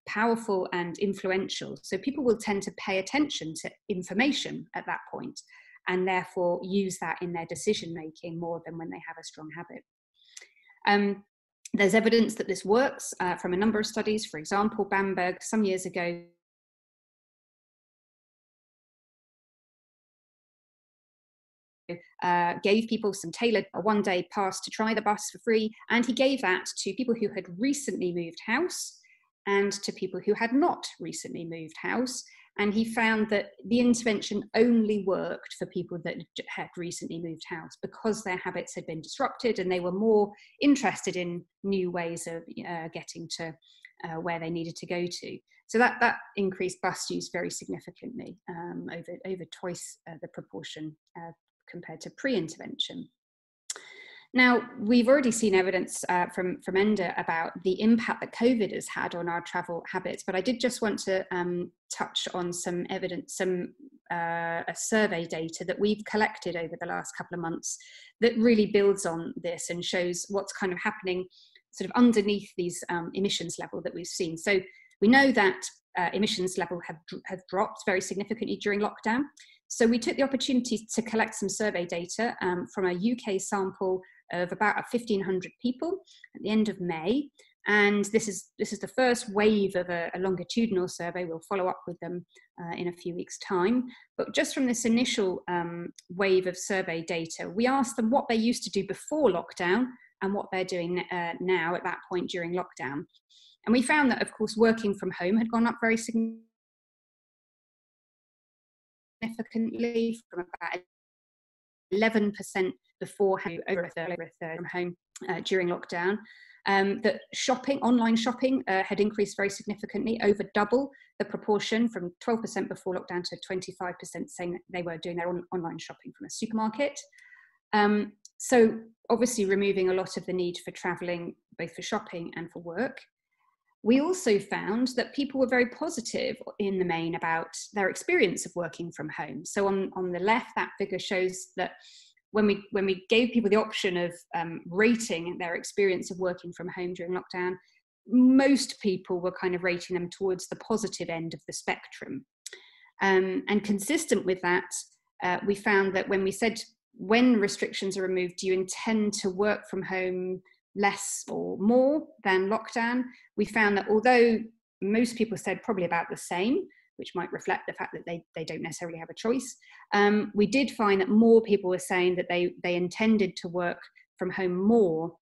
powerful and influential. So people will tend to pay attention to information at that point, and therefore use that in their decision making more than when they have a strong habit. There's evidence that this works from a number of studies. For example, Bamberg some years ago gave people some tailored one-day pass to try the bus for free, and he gave that to people who had recently moved house and to people who had not recently moved house. And he found that the intervention only worked for people that had recently moved house because their habits had been disrupted and they were more interested in new ways of getting to where they needed to go to. So that increased bus use very significantly, over twice the proportion compared to pre-intervention. Now, we've already seen evidence from Enda about the impact that COVID has had on our travel habits, but I did just want to touch on some evidence, survey data that we've collected over the last couple of months that really builds on this and shows what's kind of happening sort of underneath these emissions level that we've seen. So we know that emissions level have dropped very significantly during lockdown. So we took the opportunity to collect some survey data from a UK sample of about 1,500 people at the end of May. And this is the first wave of a longitudinal survey. We'll follow up with them in a few weeks' time. But just from this initial wave of survey data, we asked them what they used to do before lockdown and what they're doing now at that point during lockdown. And we found that, of course, working from home had gone up very significantly from about 11% before, over a third from home during lockdown. That online shopping had increased very significantly, over double the proportion from 12% before lockdown to 25% saying that they were doing their online shopping from a supermarket. So obviously removing a lot of the need for travelling, both for shopping and for work. We also found that people were very positive in the main about their experience of working from home. So on the left, that figure shows that when we gave people the option of rating their experience of working from home during lockdown, most people were kind of rating them towards the positive end of the spectrum. And consistent with that, we found that when we said, when restrictions are removed, do you intend to work from home less or more than lockdown? We found that although most people said probably about the same, which might reflect the fact that they don't necessarily have a choice, we did find that more people were saying that they intended to work from home more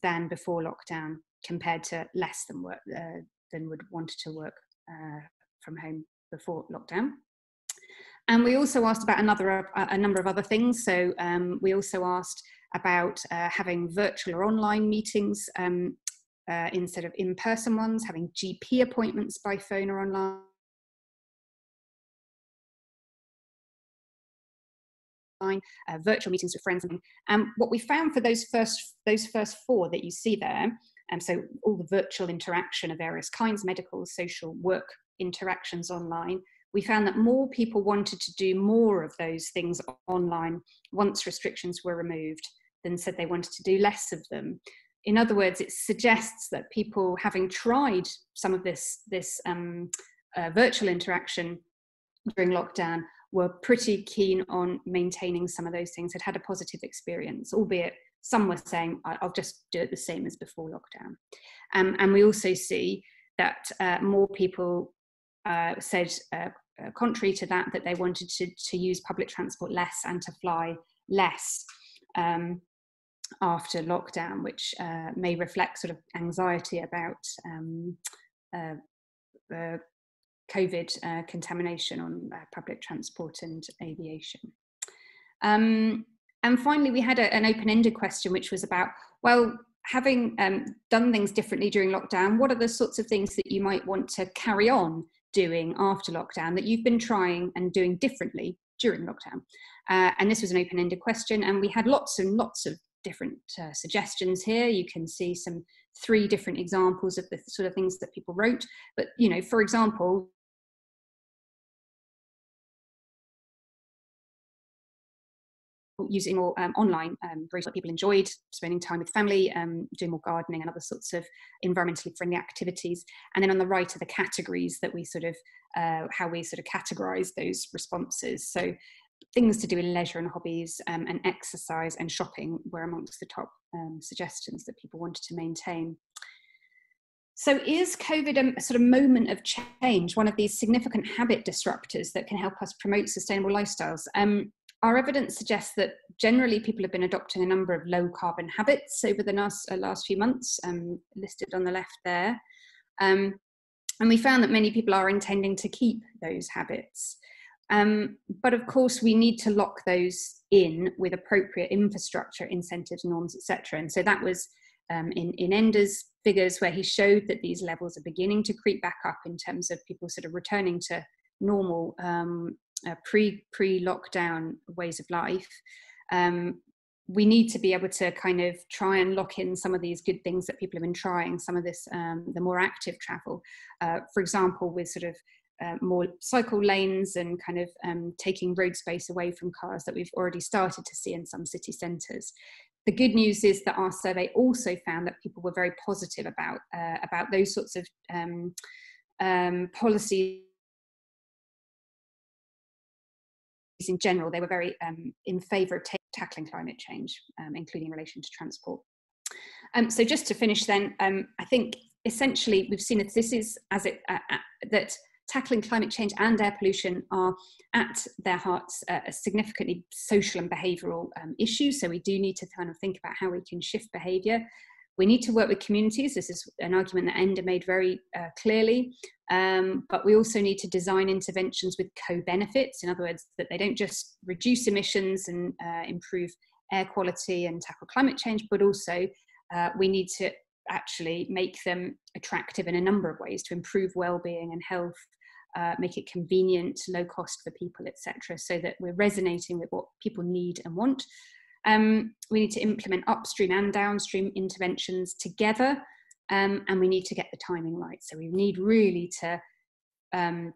than before lockdown, compared to less than would want to work from home before lockdown. And we also asked about a number of other things. So we also asked about having virtual or online meetings instead of in-person ones, having GP appointments by phone or online, virtual meetings with friends. And what we found for those first four that you see there, so all the virtual interaction of various kinds, medical, social, work interactions online, we found that more people wanted to do more of those things online once restrictions were removed than said they wanted to do less of them. In other words, it suggests that people, having tried some of this virtual interaction during lockdown, were pretty keen on maintaining some of those things, had a positive experience, albeit some were saying, I'll just do it the same as before lockdown. And we also see that more people said, contrary to that, that they wanted to use public transport less and to fly less after lockdown, which may reflect sort of anxiety about COVID contamination on public transport and aviation. And finally, we had an open-ended question, which was about, well, having done things differently during lockdown, what are the sorts of things that you might want to carry on doing after lockdown that you've been trying and doing differently during lockdown? And this was an open-ended question, and we had lots and lots of different suggestions here. You can see 3 different examples of the sort of things that people wrote. But, you know, for example, using more online groups that people enjoyed, spending time with family, doing more gardening and other sorts of environmentally friendly activities. And then on the right are the categories that we sort of, how we sort of categorize those responses. So things to do with leisure and hobbies and exercise and shopping were amongst the top suggestions that people wanted to maintain. So is COVID a sort of moment of change, one of these significant habit disruptors that can help us promote sustainable lifestyles? Our evidence suggests that generally people have been adopting a number of low carbon habits over the last few months, listed on the left there. And we found that many people are intending to keep those habits. But of course, we need to lock those in with appropriate infrastructure, incentives, norms, etc. And so that was in Enda's figures, where he showed that these levels are beginning to creep back up in terms of people sort of returning to normal pre-lockdown ways of life. We need to be able to kind of try and lock in some of these good things that people have been trying, some of this, the more active travel, for example, with sort of more cycle lanes and kind of taking road space away from cars that we've already started to see in some city centres. The good news is that our survey also found that people were very positive about those sorts of policies in general. They were very in favour of tackling climate change, including in relation to transport. So just to finish then, I think essentially we've seen that this is that tackling climate change and air pollution are at their hearts a significantly social and behavioural issue. So we do need to kind of think about how we can shift behaviour. We need to work with communities. This is an argument that Enda made very clearly. But we also need to design interventions with co-benefits. In other words, that they don't just reduce emissions and improve air quality and tackle climate change, but also we need to actually make them attractive in a number of ways to improve well-being and health, make it convenient, low cost for people, etc., so that we're resonating with what people need and want. We need to implement upstream and downstream interventions together, and we need to get the timing right. So we need really to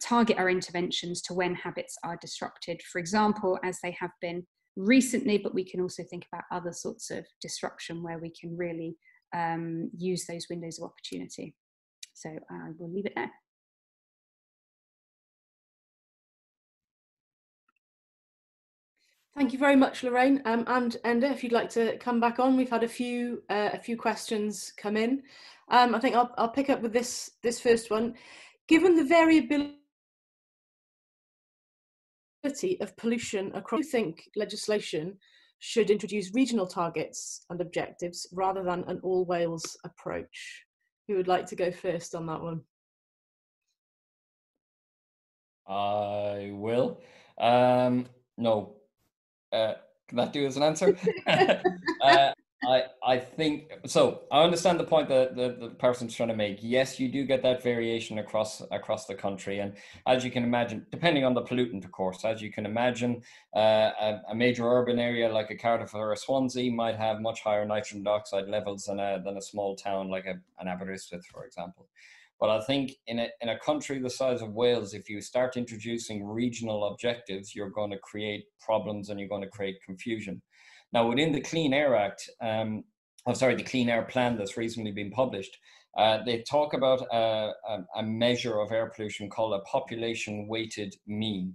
target our interventions to when habits are disrupted, for example, as they have been recently, but we can also think about other sorts of disruption where we can really use those windows of opportunity. So I will leave it there.
Thank you very much, Lorraine. And Enda, if you'd like to come back on, we've had a few questions come in. I think I'll pick up with this first one. Given the variability of pollution across, do you think legislation should introduce regional targets and objectives rather than an all Wales approach? Who would like to go first on that one?
I will. No. Can that do as an answer? I think so. I understand the point that the person's trying to make. Yes, you do get that variation across the country, and as you can imagine, depending on the pollutant, of course, as you can imagine, a major urban area like a Cardiff or a Swansea might have much higher nitrogen dioxide levels than a small town like an Aberystwyth, for example. But I think in a country the size of Wales, if you start introducing regional objectives, you're going to create problems and you're going to create confusion. Now, within the Clean Air Act, the Clean Air Plan that's recently been published, they talk about a measure of air pollution called a population-weighted mean.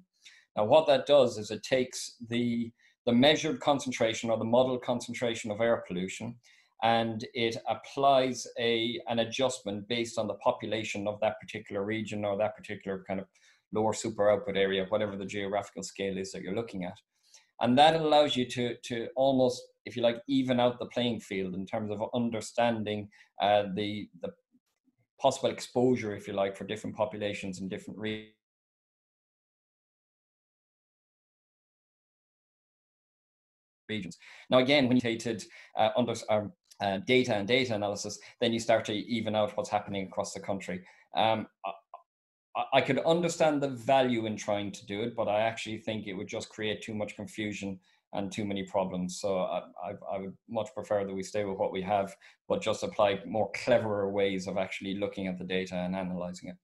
Now, what that does is it takes the measured concentration or the model concentration of air pollution, and it applies an adjustment based on the population of that particular region or that particular kind of lower super output area, whatever the geographical scale is that you're looking at. And that allows you to almost, if you like, even out the playing field in terms of understanding the possible exposure, if you like, for different populations in different regions. Now, again, when you take data and data analysis, then you start to even out what's happening across the country. I could understand the value in trying to do it, but I actually think it would just create too much confusion and too many problems. So I would much prefer that we stay with what we have, but just apply more cleverer ways of actually looking at the data and analysing it.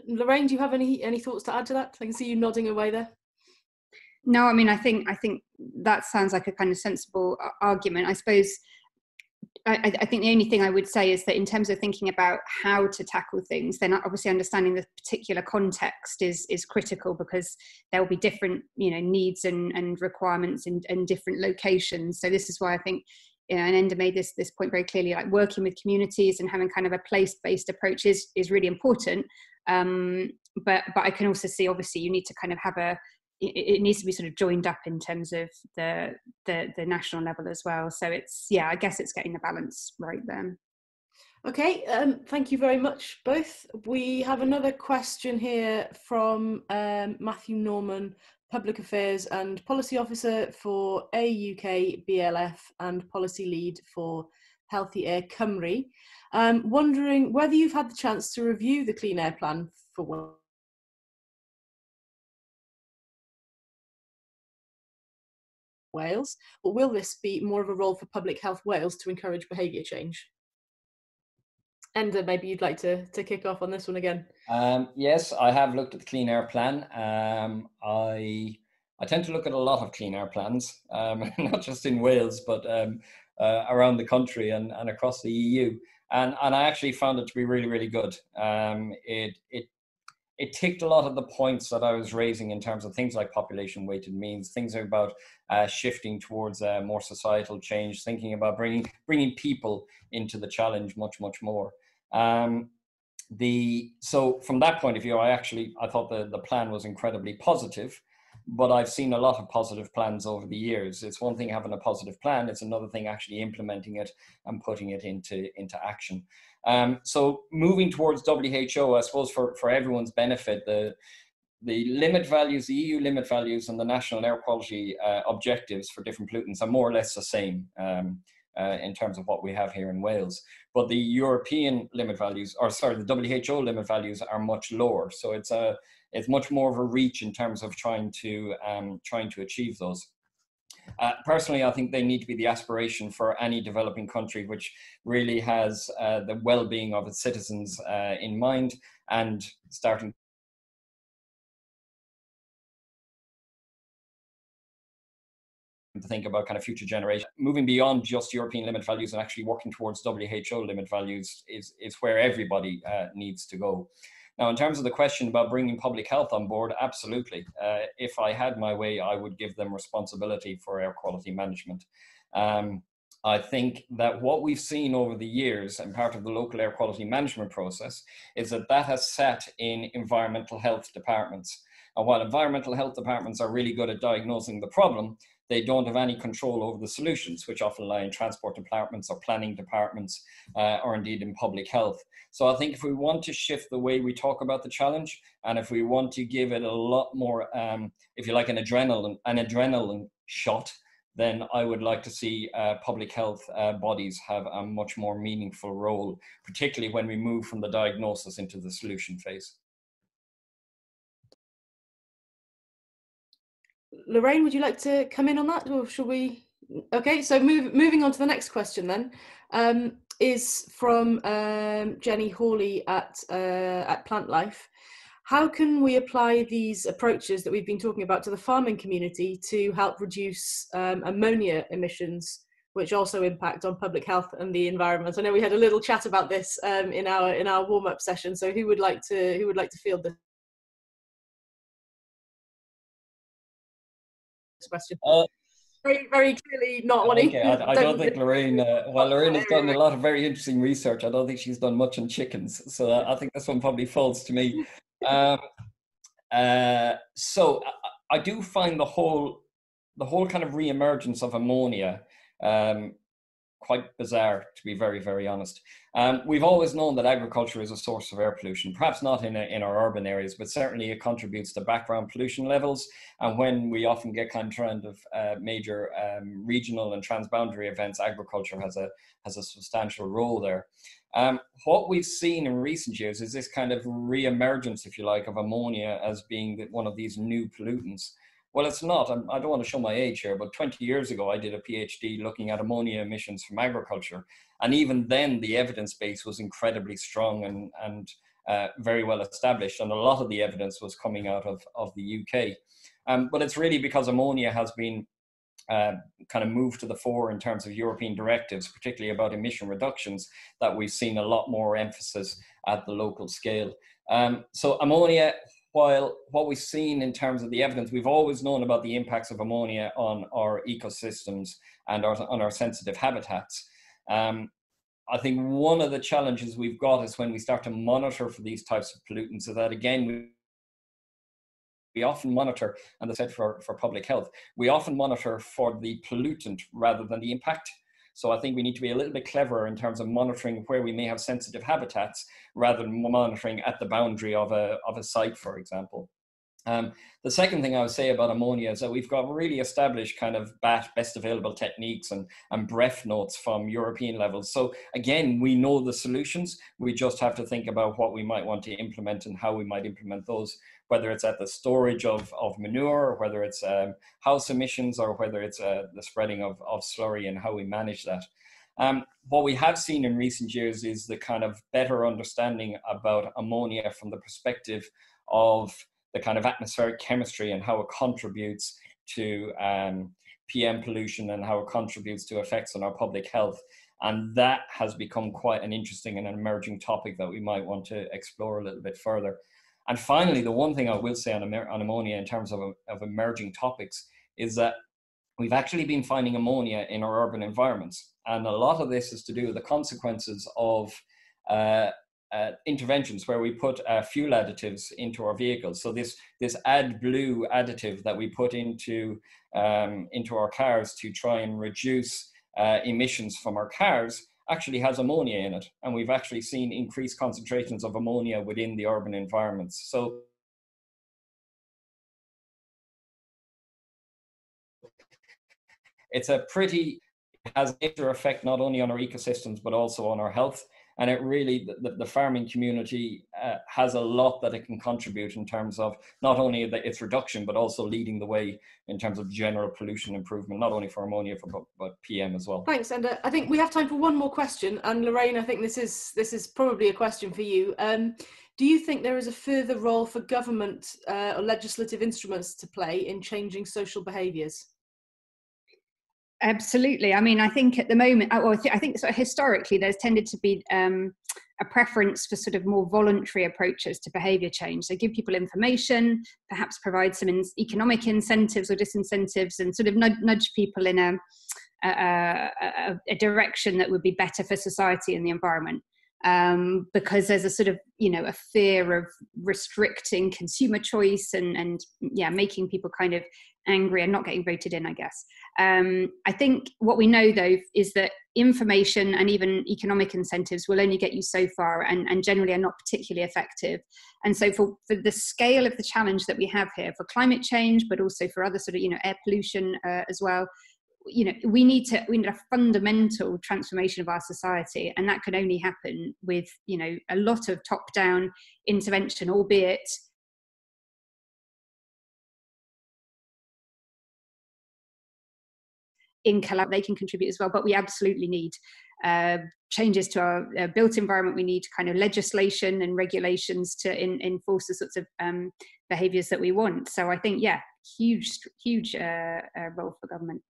Lorraine, do you have any thoughts to add to that? I can see you nodding away there.
No, I mean, I think that sounds like a kind of sensible argument. I suppose I think the only thing I would say is that in terms of thinking about how to tackle things, then obviously understanding the particular context is critical, because there will be different, needs and requirements in different locations. So this is why I think, and Enda made this point very clearly, like working with communities and having kind of a place-based approach is really important. But I can also see, obviously, you need to kind of have it needs to be sort of joined up in terms of the national level as well. So I guess it's getting the balance right then.
Okay, thank you very much both. We have another question here from Matthew Norman, Public Affairs and Policy Officer for AUK BLF and Policy Lead for Healthy Air Cymru, wondering whether you've had the chance to review the Clean Air Plan for Wales, or will this be more of a role for Public Health Wales to encourage behaviour change? Enda, maybe you'd like to kick off on this one again.
Yes, I have looked at the Clean Air Plan. I tend to look at a lot of Clean Air Plans, not just in Wales, but around the country and across the EU. And I actually found it to be really, really good. It ticked a lot of the points that I was raising in terms of things like population weighted means, things about shifting towards more societal change, thinking about bringing people into the challenge much, much more. So from that point of view, I thought the plan was incredibly positive, but I've seen a lot of positive plans over the years. It's one thing having a positive plan, it's another thing actually implementing it and putting it into action. So moving towards WHO, I suppose for everyone's benefit, the limit values, the EU limit values and the national air quality objectives for different pollutants are more or less the same in terms of what we have here in Wales. But the European limit values, the WHO limit values are much lower. So it's much more of a reach in terms of trying to achieve those. Personally, I think they need to be the aspiration for any developing country which really has the well-being of its citizens in mind, and starting to think about kind of future generations. Moving beyond just European limit values and actually working towards WHO limit values is where everybody needs to go. Now, in terms of the question about bringing public health on board, absolutely. If I had my way, I would give them responsibility for air quality management. I think that what we've seen over the years, and part of the local air quality management process, is that has sat in environmental health departments. And while environmental health departments are really good at diagnosing the problem, they don't have any control over the solutions, which often lie in transport departments or planning departments, or indeed in public health. So I think if we want to shift the way we talk about the challenge, and if we want to give it a lot more, if you like, an adrenaline shot, then I would like to see public health bodies have a much more meaningful role, particularly when we move from the diagnosis into the solution phase.
Lorraine, would you like to come in on that, or should we? Okay, so moving on to the next question then, is from Jenny Hawley at Plant Life. How can we apply these approaches that we've been talking about to the farming community to help reduce ammonia emissions, which also impact on public health and the environment? I know we had a little chat about this in our warm-up session. So who would like to field this question? Very, very clearly not wanting.
Okay, I don't think Lorraine, while Lorraine has done a lot of very interesting research, I don't think she's done much on chickens. So I think this one probably falls to me. So I do find the whole kind of re-emergence of ammonia quite bizarre, to be very, very honest. We've always known that agriculture is a source of air pollution, perhaps not in our urban areas, but certainly it contributes to background pollution levels. And when we often get kind of major regional and transboundary events, agriculture has a substantial role there. What we've seen in recent years is this kind of re-emergence, if you like, of ammonia as being one of these new pollutants. Well, it's not. I don't want to show my age here, but 20 years ago, I did a PhD looking at ammonia emissions from agriculture. And even then, the evidence base was incredibly strong and very well established. And a lot of the evidence was coming out of the UK. But it's really because ammonia has been kind of moved to the fore in terms of European directives, particularly about emission reductions, that we've seen a lot more emphasis at the local scale. So ammonia, while what we've seen in terms of the evidence, we've always known about the impacts of ammonia on our ecosystems and on our sensitive habitats. I think one of the challenges we've got is when we start to monitor for these types of pollutants, so that again, we often monitor, and as I said, for public health, we often monitor for the pollutant rather than the impact. So I think we need to be a little bit cleverer in terms of monitoring where we may have sensitive habitats rather than monitoring at the boundary of a site, for example. The second thing I would say about ammonia is that we've got really established kind of best available techniques and BREF notes from European levels. So again, we know the solutions. We just have to think about what we might want to implement and how we might implement those, whether it's at the storage of manure, or whether it's house emissions, or whether it's the spreading of slurry and how we manage that. What we have seen in recent years is the kind of better understanding about ammonia from the perspective of the kind of atmospheric chemistry and how it contributes to PM pollution and how it contributes to effects on our public health. And that has become quite an interesting and an emerging topic that we might want to explore a little bit further. And finally, the one thing I will say on ammonia in terms of emerging topics is that we've actually been finding ammonia in our urban environments. And a lot of this is to do with the consequences of interventions where we put fuel additives into our vehicles. So this AdBlue additive that we put into our cars to try and reduce emissions from our cars actually has ammonia in it. And we've actually seen increased concentrations of ammonia within the urban environments. So it has a major effect not only on our ecosystems, but also on our health. And it really, the farming community has a lot that it can contribute in terms of not only its reduction, but also leading the way in terms of general pollution improvement, not only for ammonia, but PM as well.
Thanks, Enda. I think we have time for one more question. And Lorraine, I think this is probably a question for you. Do you think there is a further role for government or legislative instruments to play in changing social behaviours?
Absolutely. I mean, I think at the moment, I think sort of historically, there's tended to be a preference for sort of more voluntary approaches to behaviour change. So give people information, perhaps provide some economic incentives or disincentives, and sort of nudge people in a direction that would be better for society and the environment. Because there's a sort of, a fear of restricting consumer choice and making people kind of angry and not getting voted in, I guess. I think what we know, though, is that information and even economic incentives will only get you so far, and generally are not particularly effective. And so for the scale of the challenge that we have here for climate change, but also for other sort of, air pollution as well, we need a fundamental transformation of our society, and that can only happen with, a lot of top-down intervention, albeit in collab. They can contribute as well, but we absolutely need changes to our built environment. We need kind of legislation and regulations to enforce the sorts of behaviours that we want. So I think, huge role for government.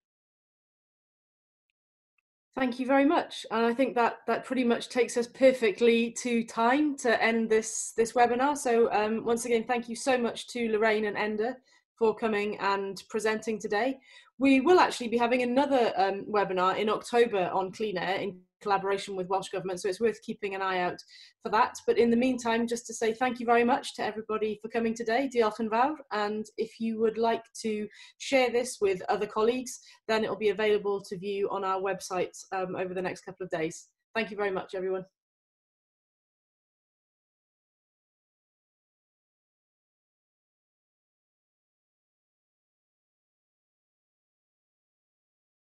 Thank you very much. And I think that pretty much takes us perfectly to time to end this webinar. So once again, thank you so much to Lorraine and Enda for coming and presenting today. We will actually be having another webinar in October on clean air in collaboration with Welsh Government, so it's worth keeping an eye out for that. But in the meantime, just to say thank you very much to everybody for coming today. Diolch yn fawr. And if you would like to share this with other colleagues, then it will be available to view on our website over the next couple of days. Thank you very much, everyone.